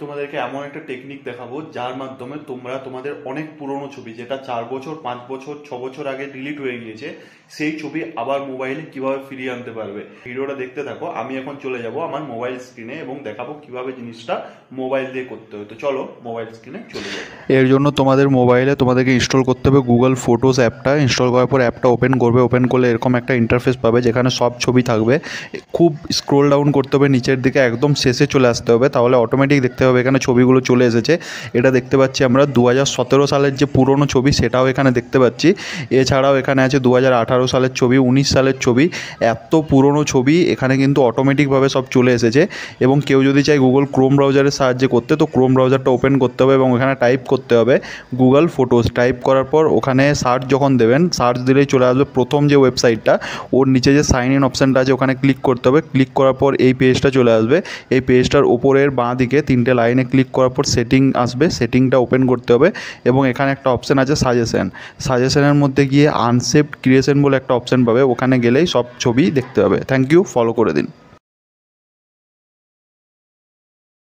তোমাদেরকে এমন একটা টেকনিক দেখাবো যার মাধ্যমে তোমরা তোমাদের অনেক পুরনো ছবি, যেটা 4 বছর 5 বছর 6 বছর আগে ডিলিট হয়ে গিয়েছে, সেই ছবি আবার মোবাইলে কিভাবে ফিরিয়ে আনতে পারবে। ভিডিওটা দেখতে থাকো। আমি এখন চলে যাব আমার মোবাইল স্ক্রিনে এবং দেখাবো কিভাবে জিনিসটা মোবাইল দিয়ে করতে হয়। তো চলো মোবাইল স্ক্রিনে চলে যাবো। এর জন্য তোমাদের মোবাইলে তোমাদেরকে ইনস্টল করতে হবে গুগল ফটোস অ্যাপটা। ইনস্টল করার পর অ্যাপটা ওপেন করবে। ওপেন করলে এরকম একটা ইন্টারফেস পাবে যেখানে সব ছবি থাকবে। খুব স্ক্রোল ডাউন করতে হবে নিচের দিকে, একদম শেষে চলে আসতে হবে, তাহলে অটোমেটিক দেখতে হবে এখানে ছবিগুলো চলে এসেছে। এটা দেখতে পাচ্ছি আমরা 2017 সালের যে পুরনো ছবি সেটাও এখানে দেখতে পাচ্ছি। এছাড়াও এখানে আছে 2018 সালের ছবি, 19 সালের ছবি। এত পুরনো ছবি এখানে কিন্তু অটোমেটিকভাবে সব চলে এসেছে। এবং কেউ যদি চায় গুগল ক্রোম ব্রাউজারের সাহায্যে করতে, তো ক্রোম ব্রাউজারটা ওপেন করতে হবে এবং এখানে টাইপ করতে হবে গুগল ফটোস। টাইপ করার পর ওখানে সার্চ যখন দেবেন, সার্চ দিলেই চলে আসবে প্রথম যে ওয়েবসাইটটা, ওর নিচে যে সাইন ইন অপশানটা আছে ওখানে ক্লিক করতে হবে। ক্লিক করার পর এই পেজটা চলে আসবে। এই পেজটার ওপরের বাঁ দিকে 3টে লাইনে ক্লিক করার পর সেটিং আসবে। সেটিংটা ওপেন করতে হবে এবং এখানে একটা অপশান আছে সাজেশন। সাজেশনের মধ্যে গিয়ে আনসেভড ক্রিয়েশন বলে একটা অপশান পাবে, ওখানে গেলেই সব ছবি দেখতে হবে। থ্যাংক ইউ, ফলো করে দিন।